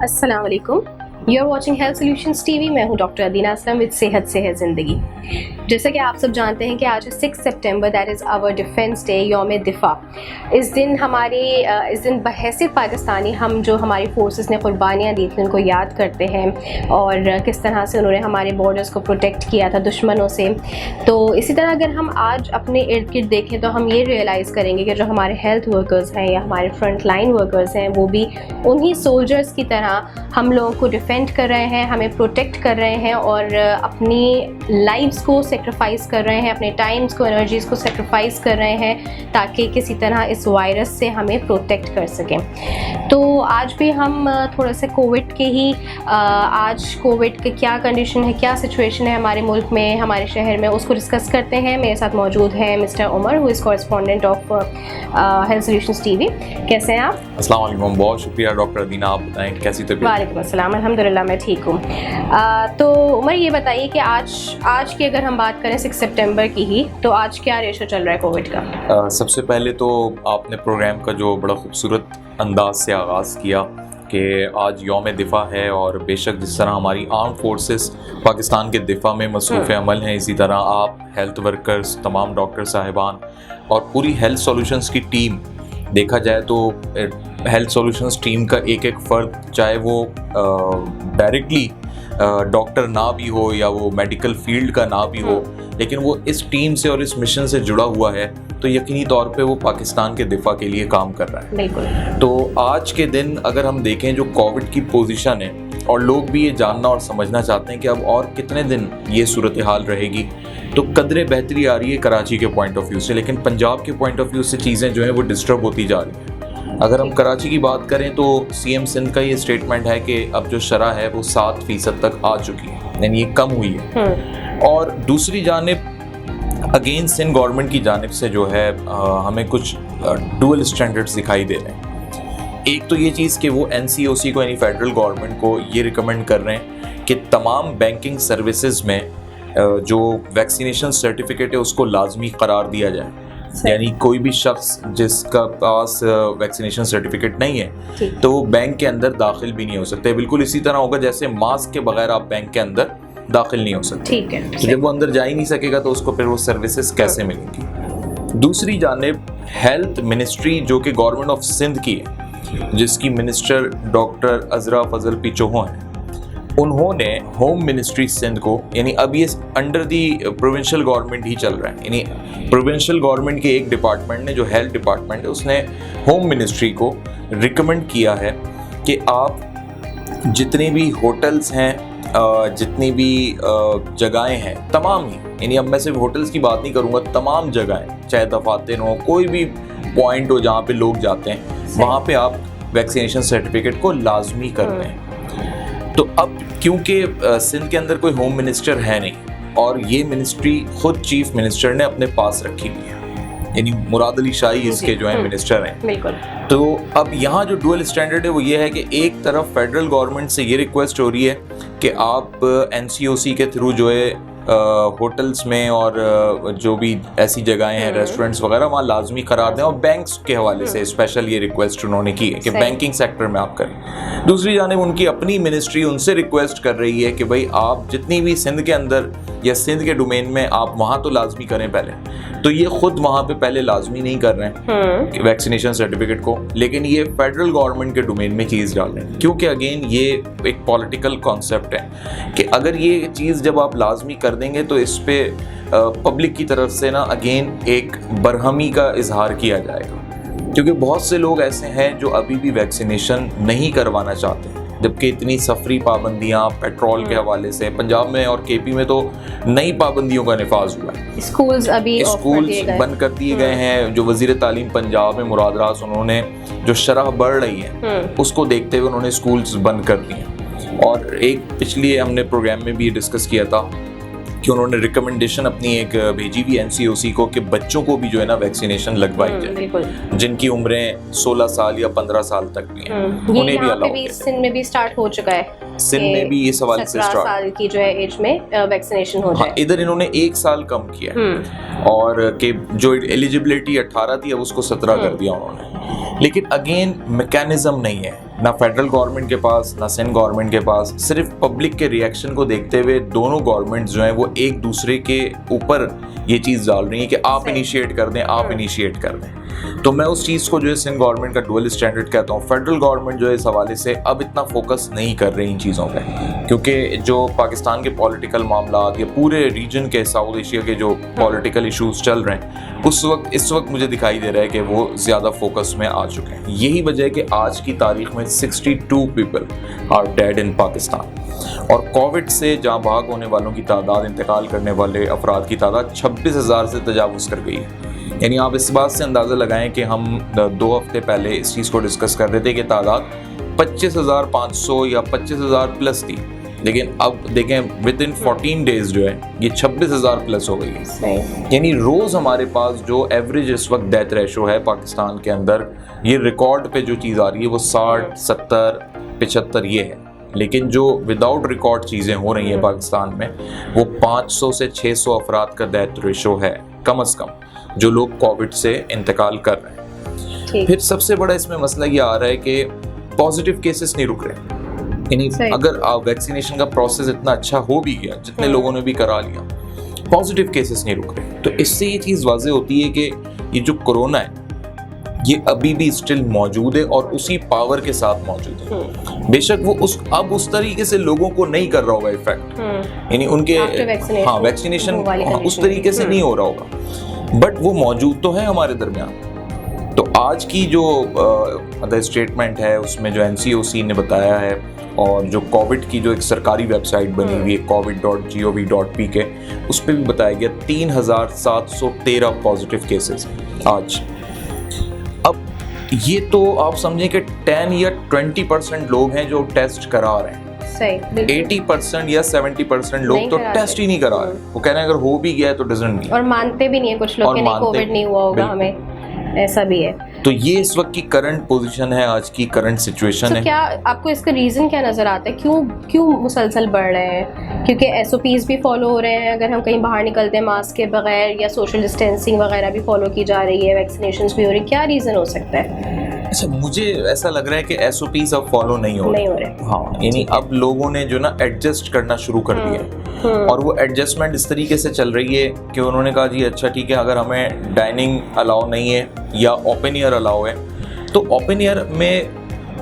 अस्सलाम वालेकुम। You are watching health solutions TV. मैं हूं डॉक्टर अदीना असलम विद सेहत से है ज़िंदगी। जैसा कि आप सब जानते हैं कि आज है 6 सितंबर, that is our defence day, यौम दिफा। इस दिन बहैसियत पाकिस्तानी हम जो हमारी फोर्सेस ने कुर्बानियाँ दी थी उनको याद करते हैं और किस तरह से उन्होंने हमारे बॉर्डर्स को प्रोटेक्ट किया था दुश्मनों से। तो इसी तरह अगर हम आज अपने इर्द गिर्द देखें तो हम ये रियलाइज़ करेंगे कि जो हमारे हेल्थ वर्कर्स हैं या हमारे फ्रंट लाइन वर्कर्स हैं वो भी उन्हीं सोल्जर्स की तरह हम लोगों को डिफेंड कर रहे हैं, हमें प्रोटेक्ट कर रहे हैं और अपनी लाइव्स को सेक्रीफाइस कर रहे हैं, अपने टाइम्स को, एनर्जीज़ को सेक्रीफाइस कर रहे हैं ताकि किसी तरह इस वायरस से हमें प्रोटेक्ट कर सकें। तो आज भी हम थोड़ा सा कोविड के ही आज कोविड के क्या कंडीशन है, क्या सिचुएशन है हमारे मुल्क में, हमारे शहर में, उसको डिस्कस करते हैं। मेरे साथ मौजूद है mister Umar, who is correspondent of health solutions TV. कैसे हैं आप? अस्सलाम वालेकुम, बहुत शुक्रिया डॉक्टर अदीना। आप बताएं कैसी तबीयत? वालेकुम अस्सलाम, अल्हम्दुलिल्लाह मैं ठीक हूँ। तो उमर ये बताइए कि आज की अगर हम बात करें 6 सितंबर की ही, तो आज क्या रेशो चल रहा है कोविड का? सबसे पहले तो आपने प्रोग्राम का जो बड़ा खूबसूरत अंदाज से आगाज़ किया कि आज यौम दिफा है और बेशक जिस तरह हमारी आर्म फोर्सेस पाकिस्तान के दिफा में मसरूफ़ अमल हैं, इसी तरह आप हेल्थ वर्कर्स, तमाम डॉक्टर साहिबान और पूरी हेल्थ सॉल्यूशंस की टीम, देखा जाए तो हेल्थ सॉल्यूशंस टीम का एक एक फ़र्द, चाहे वो डायरेक्टली डॉक्टर ना भी हो या वो मेडिकल फील्ड का ना भी हो, लेकिन वो इस टीम से और इस मिशन से जुड़ा हुआ है तो यकीनी तौर पे वो पाकिस्तान के दिफा के लिए काम कर रहा है। बिल्कुल। तो आज के दिन अगर हम देखें जो कोविड की पोजीशन है और लोग भी ये जानना और समझना चाहते हैं कि अब और कितने दिन ये सूरत हाल रहेगी, तो कदरे बेहतरी आ रही है कराची के पॉइंट ऑफ व्यू से, लेकिन पंजाब के पॉइंट ऑफ व्यू से चीज़ें जो हैं वो डिस्टर्ब होती जा रही हैं। अगर हम कराची की बात करें तो सीएम सिंध का ये स्टेटमेंट है कि अब जो शरह है वो 7% तक आ चुकी है, यानी ये कम हुई है। और दूसरी जानिब अगेन सिंध गवर्नमेंट की जानिब से जो है हमें कुछ डुअल स्टैंडर्ड्स दिखाई दे रहे हैं। एक तो ये चीज़ कि वो एनसीओसी को यानी फेडरल गवर्नमेंट को ये रिकमेंड कर रहे हैं कि तमाम बैंकिंग सर्विसेज में जो वैक्सीनेशन सर्टिफिकेट है उसको लाजमी करार दिया जाए, यानी कोई भी शख्स जिसका पास वैक्सीनेशन सर्टिफिकेट नहीं है तो वो बैंक के अंदर दाखिल भी नहीं हो सकते। बिल्कुल इसी तरह होगा जैसे मास्क के बगैर आप बैंक के अंदर दाखिल नहीं हो सकते। ठीक है। तो जब वो अंदर जा ही नहीं सकेगा तो उसको फिर वो सर्विसेज कैसे मिलेंगी? दूसरी जानिब हेल्थ मिनिस्ट्री जो कि गवर्नमेंट ऑफ सिंध की है, जिसकी मिनिस्टर डॉक्टर अजरा फजल पिचोहो हैं, उन्होंने होम मिनिस्ट्री सिंध को, यानी अब ये अंडर दी प्रोविंशियल गवर्नमेंट ही चल रहा है, यानी प्रोविंशियल गवर्नमेंट के एक डिपार्टमेंट ने, जो हेल्थ डिपार्टमेंट है, उसने होम मिनिस्ट्री को रिकमेंड किया है कि आप जितने भी होटल्स हैं, जितनी भी जगहें हैं, तमाम ही, यानी अब मैं सिर्फ होटल्स की बात नहीं करूँगा, तमाम जगहें, चाहे दफातर हो, कोई भी पॉइंट हो जहाँ पे लोग जाते हैं, वहाँ पे आप वैक्सीनेशन सर्टिफिकेट को लाजमी कर रहे हैं। तो अब क्योंकि सिंध के अंदर कोई होम मिनिस्टर है नहीं और ये मिनिस्ट्री खुद चीफ मिनिस्टर ने अपने पास रखी हुई है, यानी मुराद अली शाही इसके जो है मिनिस्टर हैं। बिल्कुल। तो अब यहाँ जो डुअल स्टैंडर्ड है वो ये है कि एक तरफ फेडरल गवर्नमेंट से ये रिक्वेस्ट हो रही है कि आप एनसीओसी के थ्रू जो है होटल्स में और जो भी ऐसी जगहें हैं, रेस्टोरेंट्स वगैरह, वहाँ लाजमी करार दें, और बैंक्स के हवाले से स्पेशल ये रिक्वेस्ट उन्होंने की है कि बैंकिंग सेक्टर में आप करें। दूसरी जानिब उनकी अपनी मिनिस्ट्री उनसे रिक्वेस्ट कर रही है कि भाई आप जितनी भी सिंध के अंदर या सिंध के डोमेन में आप वहाँ तो लाजमी करें पहले। तो ये खुद वहाँ पे पहले लाजमी नहीं कर रहे हैं वैक्सीनेशन सर्टिफिकेट को, लेकिन ये फेडरल गवर्नमेंट के डोमेन में चीज़ डाल रहे हैं, क्योंकि अगेन ये एक पॉलिटिकल कॉन्सेप्ट है कि अगर ये चीज़ जब आप लाजमी कर देंगे तो इस पे पब्लिक की तरफ से ना अगेन एक बरहमी का इजहार किया जाएगा, क्योंकि बहुत से लोग ऐसे हैं जो अभी भी वैक्सीनेशन नहीं करवाना चाहते, जबकि इतनी सफरी पाबंदियां पेट्रोल के हवाले से पंजाब में और केपी में तो नई पाबंदियों का निफाज हुआ है। स्कूल्स बंद कर दिए गए हैं। जो वजीर तालीम पंजाब में मुराद रास, उन्होंने जो शरह बढ़ रही है उसको देखते हुए उन्होंने स्कूल्स बंद कर दिए। और एक पिछली हमने प्रोग्राम में भी डिस्कस किया था कि उन्होंने रिकमेंडेशन अपनी एक भेजी भी एनसीओसी को कि बच्चों को भी जो है ना वैक्सीनेशन लगवाई जाए, जिनकी उम्रें 16 साल या 15 साल तक भी हैं, उन्हें भी अलाउ किया। सिंध में भी स्टार्ट हो चुका है, सिंध में भी इस हवाले से 17 साल की जो है एज में वैक्सीनेशन हो जाए। इधर इन्होंने 1 साल कम किया और कि जो एलिजिबिलिटी 18 थी अब उसको 17 कर दिया उन्होंने। लेकिन अगेन मैकेनिज्म नहीं है, ना फेडरल गवर्नमेंट के पास ना सेंट्रल गवर्नमेंट के पास। सिर्फ पब्लिक के रिएक्शन को देखते हुए दोनों गवर्नमेंट्स जो हैं वो एक दूसरे के ऊपर ये चीज़ डाल रही है कि आप इनिशिएट कर दें, आप इनिशिएट कर दें। तो मैं उस चीज़ को जो है सिंध गवर्नमेंट का डुअल स्टैंडर्ड कहता हूँ। फेडरल गवर्नमेंट जो है इस हवाले से अब इतना फोकस नहीं कर रही इन चीज़ों पे, क्योंकि जो पाकिस्तान के पॉलिटिकल मामलात या पूरे रीजन के साउथ एशिया के जो पॉलिटिकल इश्यूज चल रहे हैं इस वक्त मुझे दिखाई दे रहा है कि वो ज़्यादा फोकस में आ चुके हैं। यही वजह है कि आज की तारीख में 62 पीपल आर डेड इन पाकिस्तान, और कोविड से जहाँ भाग होने वालों की तादाद, इंतकाल करने वाले अफराद की तादाद 26,000 से तजावुज़ कर गई है। यानी आप इस बात से अंदाज़ा लगाएं कि हम 2 हफ्ते पहले इस चीज़ को डिस्कस कर रहे थे कि तादाद 25,500 या 25,000 प्लस थी, लेकिन अब देखें विद इन 14 डेज जो है ये 26,000 प्लस हो गई है। यानी रोज़ हमारे पास जो एवरेज इस वक्त डेथ रेशो है पाकिस्तान के अंदर, ये रिकॉर्ड पे जो चीज़ आ रही है वो 60, 70, 75 ये है। लेकिन जो विदाउट रिकॉर्ड चीज़ें हो रही हैं पाकिस्तान में वो 500 से 600 अफराद का डेथ रेशो है कम अज़ कम, जो लोग कोविड से इंतकाल कर रहे हैं। फिर सबसे बड़ा इसमें मसला ये आ रहा है कि पॉजिटिव केसेस नहीं रुक रहे। यानी अगर वैक्सीनेशन का प्रोसेस इतना अच्छा हो भी गया, जितने लोगों ने भी करा लिया, पॉजिटिव केसेस नहीं रुक रहे, तो इससे ये चीज़ वाज़ेह होती है कि ये जो कोरोना है ये अभी भी स्टिल मौजूद है और उसी पावर के साथ मौजूद है। बेशक वो उस तरीके से लोगों को नहीं कर रहा होगा इफेक्ट, यानी उनके वैक्सीनेशन उस तरीके से नहीं हो रहा होगा, बट वो मौजूद तो है हमारे दरमियान। तो आज की जो स्टेटमेंट है उसमें जो NCOC ने बताया है, और जो कोविड की जो एक सरकारी वेबसाइट बनी हुई है covid.gov.pk, उस पर भी बताया गया 3,713 पॉजिटिव केसेस आज। अब ये तो आप समझें कि 10 या 20% लोग हैं जो टेस्ट करा रहे हैं, 80% या 70% लोग तो टेस्ट ही नहीं करा रहे। वो कह रहे हैं अगर हो भी गया है तो डजंट नहीं, और मानते भी नहीं है कुछ लोग कि नहीं कोविड नहीं हुआ होगा, हमें ऐसा भी है। तो ये इस वक्त की करंट पोजीशन है, आज की करंट सिचुएशन है। क्या आपको इसका रीजन क्या नजर आता है, क्यों मुसलसल बढ़ रहे हैं? क्योंकि SOPs भी फॉलो हो रहे हैं, अगर हम कहीं बाहर निकलते हैं मास्क के बगैर, या सोशल डिस्टेंसिंग वगैरह भी फॉलो की जा रही है, वैक्सीनेशंस भी हो रही है, क्या रीजन हो सकता है? अच्छा, मुझे ऐसा लग रहा है कि SOPs अब फॉलो नहीं हो रहे। हाँ, यानी अब लोगों ने जो ना एडजस्ट करना शुरू कर दिया, और वो एडजस्टमेंट इस तरीके से चल रही है कि उन्होंने कहा जी अच्छा ठीक है, अगर हमें डाइनिंग अलाउ नहीं है या ओपन एयर अलाउ है, तो ओपन एयर में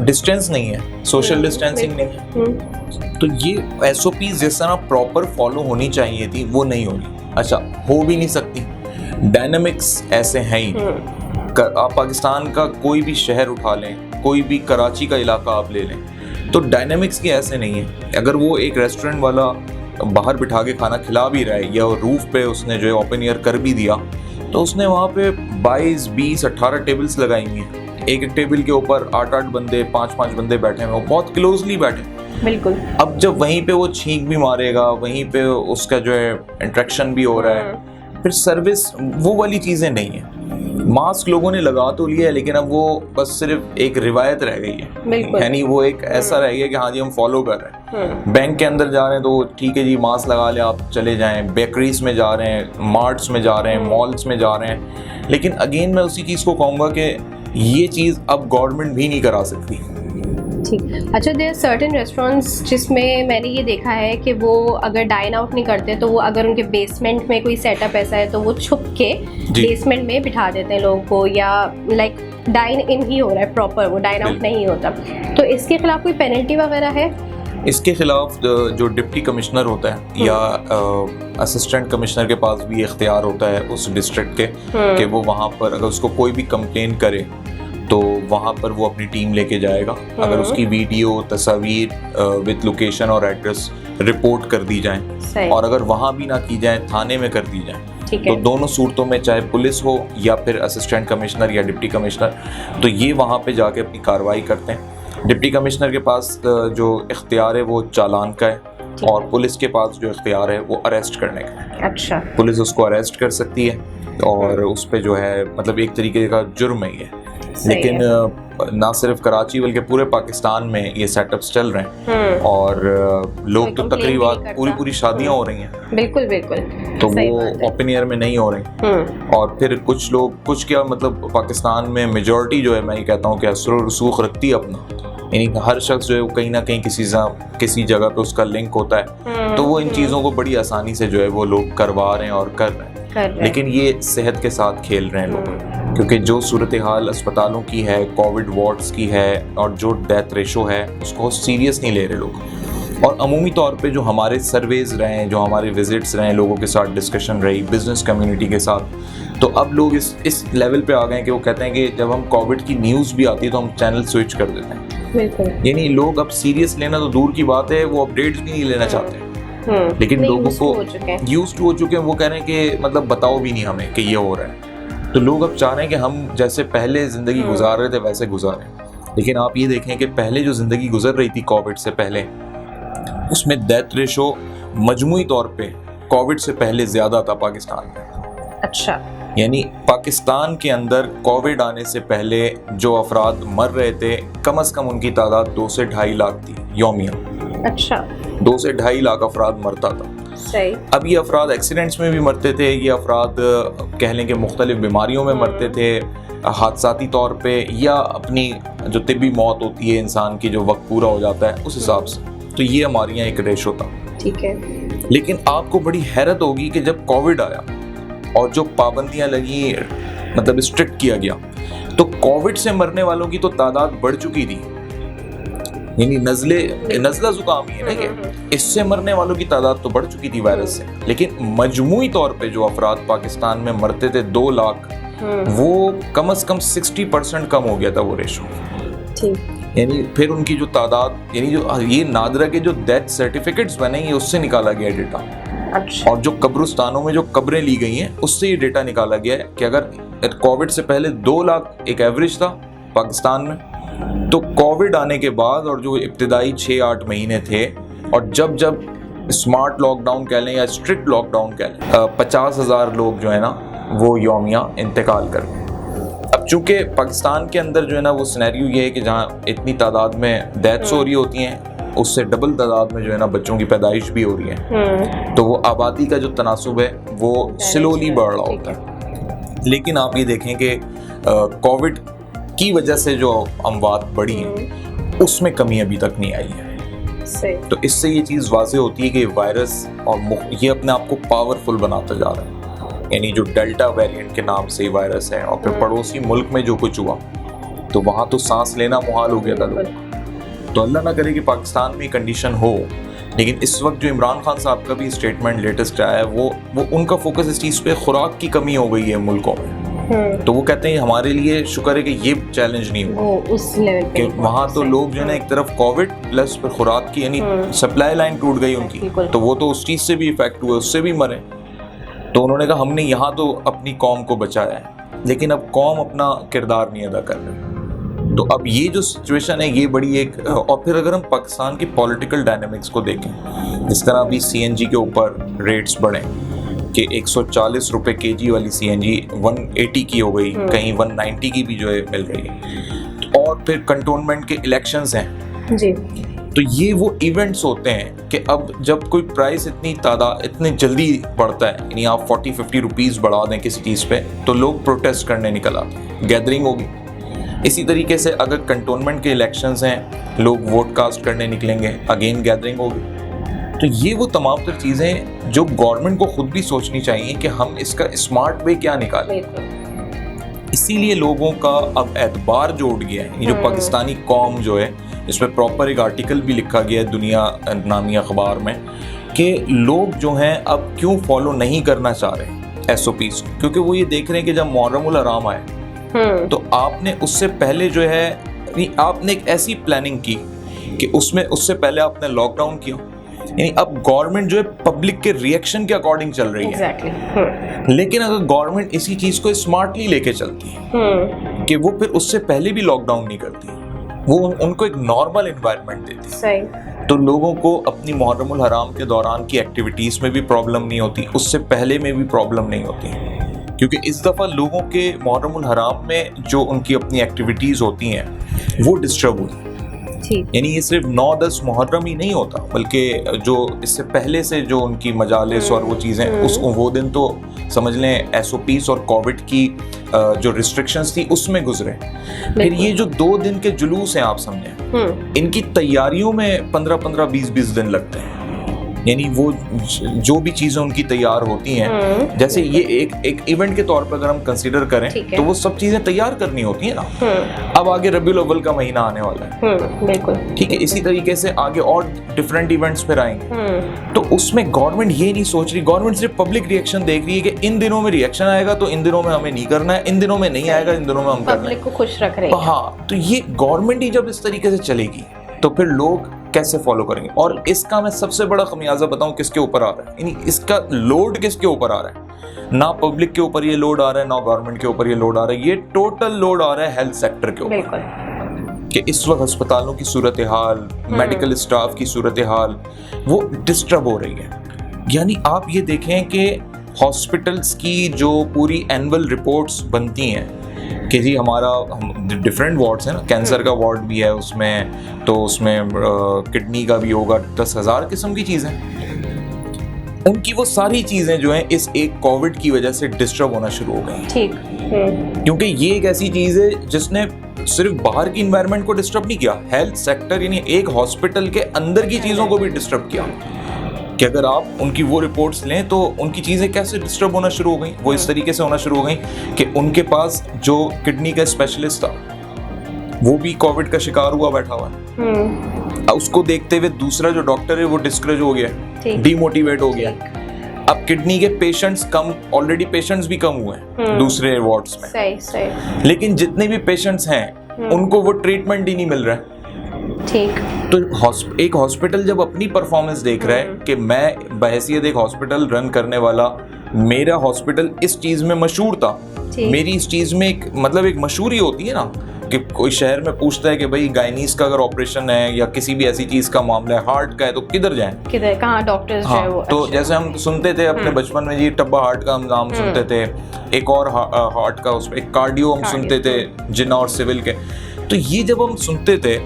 डिस्टेंस नहीं है, सोशल डिस्टेंसिंग नहीं है, तो ये SOPs जिस तरह प्रॉपर फॉलो होनी चाहिए थी वो नहीं हो रही। अच्छा, हो भी नहीं सकती, डायनामिक्स ऐसे हैं ही। आप पाकिस्तान का कोई भी शहर उठा लें, कोई भी कराची का इलाका आप ले लें, तो डायनामिक्स की ऐसे नहीं है। अगर वो एक रेस्टोरेंट वाला बाहर बिठा के खाना खिला भी रहा है या रूफ पे उसने जो है ओपन एयर कर भी दिया, तो उसने वहाँ पे 22, 20, 18 टेबल्स लगाई हुई हैं। एक टेबल के ऊपर 8-8 बंदे, 5-5 बंदे बैठे हैं, वो बहुत क्लोजली बैठे। बिल्कुल। अब जब वहीं पे वो छींक भी मारेगा, वहीं पे उसका जो है इंट्रैक्शन भी हो रहा है, फिर सर्विस वो वाली चीज़ें नहीं है। मास्क लोगों ने लगा तो लिया है, लेकिन अब वो बस सिर्फ एक रिवायत रह गई है, यानी वो एक ऐसा रह गया कि हाँ जी हम फॉलो कर रहे हैं। बैंक के अंदर जा रहे हैं तो ठीक है जी मास्क लगा ले, आप चले जाएं, बेकरीज में जा रहे हैं, मार्ट्स में जा रहे हैं, मॉल्स में जा रहे हैं, लेकिन अगेन मैं उसी चीज़ को कहूँगा कि ये चीज़ अब गवर्नमेंट भी नहीं करा सकती। ठीक। अच्छा, देयर सर्टेन रेस्टोरेंट्स जिसमें मैंने ये देखा है कि वो अगर डाइन आउट नहीं करते तो वो अगर उनके बेसमेंट में कोई सेटअप ऐसा है तो वो छुप के बेसमेंट में बिठा देते हैं लोगों को, या लाइक डाइन इन ही हो रहा है प्रॉपर, वो डाइन आउट नहीं होता। तो इसके खिलाफ कोई पेनल्टी वगैरह है? इसके खिलाफ जो डिप्टी कमिश्नर होता है या असिस्टेंट कमिश्नर के पास भी इख्तियार होता है उस डिस्ट्रिक्ट के कि वो वहाँ पर अगर उसको कोई भी कंप्लेन करे तो वहाँ पर वो अपनी टीम लेके जाएगा। अगर उसकी वीडियो, तस्वीर विद लोकेशन और एड्रेस रिपोर्ट कर दी जाए, और अगर वहाँ भी ना की जाए थाने में कर दी जाए, तो दोनों सूरतों में चाहे पुलिस हो या फिर असिस्टेंट कमिश्नर या डिप्टी कमिश्नर, तो ये वहाँ पे जाके अपनी कार्रवाई करते हैं। डिप्टी कमिश्नर के पास जो इख्तियार है वो चालान का है, और पुलिस के पास जो इख्तियार है वो अरेस्ट करने का है। अच्छा। पुलिस उसको अरेस्ट कर सकती है और उस पे जो है मतलब एक तरीके का जुर्म है ये, लेकिन ना सिर्फ कराची बल्कि पूरे पाकिस्तान में ये सेटअप्स चल रहे हैं और लोग तो तकरीबन पूरी शादियां हो रही हैं। बिल्कुल बिल्कुल, तो वो ओपन एयर में नहीं हो रही। और फिर कुछ लोग क्या मतलब पाकिस्तान में मेजॉरिटी जो है, मैं ये कहता हूँ कि असर रसूख रखती है अपना, यानी हर शख्स जो है वो कहीं ना कहीं किसी जगह पे उसका लिंक होता है, तो वो इन चीज़ों को बड़ी आसानी से जो है वो लोग करवा रहे हैं और कर रहे हैं। लेकिन ये सेहत के साथ खेल रहे हैं लोग, क्योंकि जो सूरत हाल अस्पतालों की है, कोविड वार्ड्स की है और जो डेथ रेशो है उसको सीरियस नहीं ले रहे लोग। और अमूमी तौर पे जो हमारे सर्वेज रहे हैं, जो हमारे विजिट्स रहे हैं, लोगों के साथ डिस्कशन रही बिजनेस कम्युनिटी के साथ, तो अब लोग इस लेवल पे आ गए हैं कि वो कहते हैं कि जब हम कोविड की न्यूज़ भी आती है तो हम चैनल स्विच कर देते हैं। यानी लोग अब सीरियस लेना तो दूर की बात है, वो अपडेट्स भी नहीं लेना चाहते। लेकिन लोगों को यूज्ड हो चुके हैं, वो कह रहे हैं कि मतलब बताओ भी नहीं हमें कि ये हो रहा है। तो लोग अब चाह रहे हैं कि हम जैसे पहले ज़िंदगी गुजार रहे थे वैसे गुजारें। लेकिन आप ये देखें कि पहले जो ज़िंदगी गुजर रही थी कोविड से पहले, उसमें डेथ रेशो मजमूई तौर पे कोविड से पहले ज़्यादा था पाकिस्तान में। अच्छा, यानी पाकिस्तान के अंदर कोविड आने से पहले जो अफराद मर रहे थे, कम से कम उनकी तादाद 2 से 2.5 लाख थी यौमिया। अच्छा, 2 से 2.5 लाख अफराद मरता था। सही। अब ये अफराद एक्सीडेंट्स में भी मरते थे, ये अफराद कह लें कि मुख्तलिफ बीमारियों में मरते थे, हादसाती तौर पे, या अपनी जो तिब्बी मौत होती है इंसान की, जो वक्त पूरा हो जाता है उस हिसाब से। तो ये हमारे यहाँ एक रेशो था। ठीक है। लेकिन आपको बड़ी हैरत होगी कि जब कोविड आया और जो पाबंदियां लगी, मतलब स्ट्रिक्ट किया गया, तो कोविड से मरने वालों की तो तादाद बढ़ चुकी थी। यानी नज़ला जुकाम ही है ना, कि इससे मरने वालों की तादाद तो बढ़ चुकी थी वायरस से, लेकिन मजमूई तौर पे जो अफराद पाकिस्तान में मरते थे 2 लाख, वो कम से कम 60% कम हो गया था वो रेशो। यानी फिर उनकी जो तादाद, यानी जो ये नादरा के जो डेथ सर्टिफिकेट्स बने हैं उससे निकाला गया डेटा। अच्छा। और जो कब्रिस्तानों में जो कब्रें ली गई हैं उससे ये डेटा निकाला गया है कि अगर कोविड से पहले 2 लाख एक एवरेज था पाकिस्तान में, तो कोविड आने के बाद और जो इब्तिदाई 6-8 महीने थे, और जब स्मार्ट लॉकडाउन कह लें या स्ट्रिक्ट लॉकडाउन कह लें, 50,000 लोग जो है ना वो यौमिया इंतकाल कर गए। अब चूंकि पाकिस्तान के अंदर जो है ना वो सिनेरियो ये है कि जहाँ इतनी तादाद में डेथ्स हो रही होती हैं, उससे डबल तादाद में जो है ना बच्चों की पैदाइश भी हो रही है, तो वो आबादी का जो तनासुब है वो स्लोली बढ़ रहा होता है। लेकिन आप ये देखें कि कोविड की वजह से जो अमवात बढ़ी हैं उसमें कमी अभी तक नहीं आई है। तो इससे ये चीज़ वाज़ेह होती है कि वायरस और ये अपने आप को पावरफुल बनाता जा रहा है। यानी जो डेल्टा वेरिएंट के नाम से वायरस है, और फिर पड़ोसी मुल्क में जो कुछ हुआ, तो वहाँ तो सांस लेना मुहाल हो गया था लोग। तो अल्लाह ना करे कि पाकिस्तान में कंडीशन हो। लेकिन इस वक्त जो इमरान खान साहब का भी स्टेटमेंट लेटेस्ट आया है, वो उनका फोकस इस चीज़ पे खुराक की कमी हो गई है मुल्कों में। तो वो कहते हैं हमारे लिए शुक्र है कि ये चैलेंज नहीं हुआ उस लेवल पे, वहाँ तो लोग जो है ना एक तरफ कोविड प्लस फिर खुराक की, यानी सप्लाई लाइन टूट गई उनकी, तो वो तो उस चीज़ से भी इफेक्ट हुए, उससे भी मरे। तो उन्होंने कहा हमने यहाँ तो अपनी कौम को बचाया है, लेकिन अब कौम अपना किरदार नहीं अदा कर रही। तो अब ये जो सिचुएशन है ये बड़ी एक, और फिर अगर हम पाकिस्तान की पॉलिटिकल डायनेमिक्स को देखें, जिस तरह अभी CNG के ऊपर रेट्स बढ़े कि 140 रुपए kg वाली CNG 180 की हो गई, कहीं 190 की भी जो है मिल रही है, और फिर कंटोनमेंट के इलेक्शंस हैं जी, तो ये वो इवेंट्स होते हैं कि अब जब कोई प्राइस इतनी जल्दी बढ़ता है, यानी आप 40-50 रुपीज़ बढ़ा दें किसी चीज़ पे, तो लोग प्रोटेस्ट करने निकल आते हैं, गैदरिंग होगी। इसी तरीके से अगर कंटोनमेंट के इलेक्शंस हैं, लोग वोट कास्ट करने निकलेंगे, अगेन गैदरिंग होगी। तो ये वो तमाम तर चीज़ें जो गवर्नमेंट को खुद भी सोचनी चाहिए कि हम इसका स्मार्ट वे क्या निकालें। इसीलिए लोगों का अब एतबार जो उठ गया है, ये जो पाकिस्तानी कौम जो है, इस पर प्रॉपर एक आर्टिकल भी लिखा गया है दुनिया नामी अखबार में, कि लोग जो हैं अब क्यों फॉलो नहीं करना चाह रहे SOPs, क्योंकि वो ये देख रहे हैं कि जब मुहर्रमुल हराम आए तो आपने उससे पहले जो है आपने एक ऐसी प्लानिंग की कि उससे पहले आपने लॉकडाउन किया, यानी अब गवर्नमेंट जो है पब्लिक के रिएक्शन के अकॉर्डिंग चल रही है। लेकिन अगर गवर्नमेंट इसी चीज को स्मार्टली लेके चलती है कि वो फिर उससे पहले भी लॉकडाउन नहीं करती, वो उनको एक नॉर्मल एनवायरनमेंट देती, तो लोगों को अपनी मुहर्रमुल हराम के दौरान की एक्टिविटीज में भी प्रॉब्लम नहीं होती, उससे पहले में भी प्रॉब्लम नहीं होती। क्योंकि इस दफ़ा लोगों के मुहर्रमुल हराम में जो उनकी अपनी एक्टिविटीज़ होती हैं वो डिस्टर्ब हुई। यानी ये सिर्फ 9-10 मुहर्रम ही नहीं होता, बल्कि जो इससे पहले से जो उनकी मजालिस और वो चीज़ें उस वो दिन तो समझ लें SOPs और कोविड की जो रिस्ट्रिक्शंस थी उसमें गुजरे। फिर ये जो 2 दिन के जुलूस हैं आप समझें, इनकी तैयारियों में 15-15, 20-20 दिन लगते हैं। यानी वो जो भी चीज़ें उनकी तैयार होती हैं, जैसे ये एक इवेंट के तौर पर अगर हम कंसीडर करें तो वो सब चीज़ें तैयार करनी होती है ना। अब आगे रबीउल अव्वल का महीना आने वाला है, बिल्कुल ठीक है, इसी तरीके से आगे और डिफरेंट इवेंट्स फिर आएंगे। तो उसमें गवर्नमेंट ये नहीं सोच रही, गवर्नमेंट सिर्फ पब्लिक रिएक्शन देख रही है कि इन दिनों में रिएक्शन आएगा तो इन दिनों में हमें नहीं करना है, इन दिनों में नहीं आएगा इन दिनों में हम करना है, पब्लिक को खुश रख रहे हैं। हाँ, तो ये गवर्नमेंट ही जब इस तरीके से चलेगी तो फिर लोग कैसे फॉलो करेंगे। और इसका मैं सबसे बड़ा खमियाजा बताऊं किसके ऊपर आ रहा है, यानी इसका लोड किसके ऊपर आ रहा है। ना पब्लिक के ऊपर ये लोड आ रहा है, ना गवर्नमेंट के ऊपर ये लोड आ रहा है, ये टोटल लोड आ रहा है हेल्थ सेक्टर के ऊपर। कि इस वक्त अस्पतालों की सूरत हाल, मेडिकल स्टाफ की सूरत हाल वो डिस्टर्ब हो रही है। यानी आप ये देखें कि हॉस्पिटल्स की जो पूरी एनुअल रिपोर्ट्स बनती हैं कि जी हमारा डिफरेंट वार्ड्स हैं ना, कैंसर का वार्ड भी है उसमें, तो उसमें किडनी का भी होगा, 10,000 किस्म की चीज़ें, उनकी वो सारी चीज़ें जो हैं इस एक कोविड की वजह से डिस्टर्ब होना शुरू हो गई। ठीक, क्योंकि ये एक ऐसी चीज़ है जिसने सिर्फ बाहर की इन्वायरमेंट को डिस्टर्ब नहीं किया, हेल्थ सेक्टर यानी एक हॉस्पिटल के अंदर की चीज़ों को भी डिस्टर्ब किया। कि अगर आप उनकी वो रिपोर्ट्स लें तो उनकी चीज़ें कैसे डिस्टर्ब होना शुरू हो गई, वो इस तरीके से होना शुरू हो गई कि उनके पास जो किडनी का स्पेशलिस्ट था वो भी कोविड का शिकार हुआ बैठा हुआ है। उसको देखते हुए दूसरा जो डॉक्टर है वो डिस्करेज हो गया, डीमोटिवेट हो गया। अब किडनी के पेशेंट्स कम, ऑलरेडी पेशेंट्स भी कम हुए हैं दूसरे वार्ड्स में, सही। लेकिन जितने भी पेशेंट्स हैं उनको वो ट्रीटमेंट ही नहीं मिल रहा है। ठीक, तो एक हॉस्पिटल जब अपनी परफॉर्मेंस देख रहा है कि मैं बहैसियत एक हॉस्पिटल रन करने वाला, मेरा हॉस्पिटल इस चीज में मशहूर था, मेरी इस चीज में एक मतलब एक मशहूरी होती है ना कि कोई शहर में पूछता है कि भाई गायनीस का अगर ऑपरेशन है या किसी भी ऐसी चीज का मामला है, हार्ट का है, तो किधर जाएं, किधर कहाँ डॉक्टर्स हाँ, है वो। तो जैसे हम सुनते थे अपने बचपन में जी टब्बा हार्ट का हम नाम सुनते थे, एक और हार्ट का उसमें एक कार्डियो हम सुनते थे, जिन्ना और सिविल के। तो ये जब हम सुनते थे,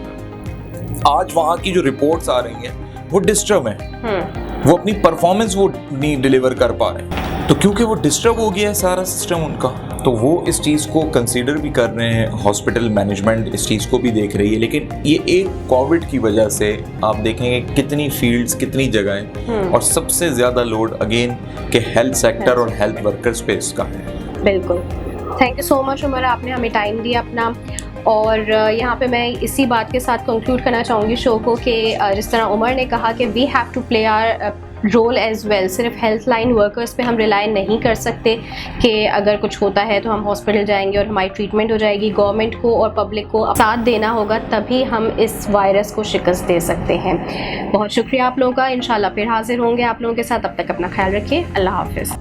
आज वहाँ की जो रिपोर्ट्स आ रही हैं वो डिस्टर्ब हैं, वो अपनी परफॉर्मेंस वो नहीं डिलीवर कर पा रहे, तो क्योंकि वो डिस्टर्ब हो गया है सारा सिस्टम उनका, तो वो इस चीज़ को कंसीडर भी कर रहे हैं, हॉस्पिटल मैनेजमेंट इस चीज़ को भी देख रही है। लेकिन ये एक कोविड की वजह से आप देखेंगे कितनी फील्ड्स, कितनी जगहें, और सबसे ज़्यादा लोड अगेन के हेल्थ सेक्टर और हेल्थ वर्कर्स पे इसका है। बिल्कुल, thank you so much Umar, आपने हमें टाइम दिया अपना। और यहाँ पे मैं इसी बात के साथ कंक्लूड करना चाहूँगी शो को कि जिस तरह उमर ने कहा कि we have to play our role as well. सिर्फ हेल्थ लाइन वर्कर्स पे हम रिलाई नहीं कर सकते कि अगर कुछ होता है तो हम हॉस्पिटल जाएंगे और हमारी ट्रीटमेंट हो जाएगी। गवर्नमेंट को और पब्लिक को साथ देना होगा, तभी हम इस वायरस को शिकस्त दे सकते हैं। बहुत शुक्रिया आप लोगों का, इंशाल्लाह फिर हाजिर होंगे आप लोगों के साथ। अब तक अपना ख्याल रखिए, अल्लाह हाफिज़।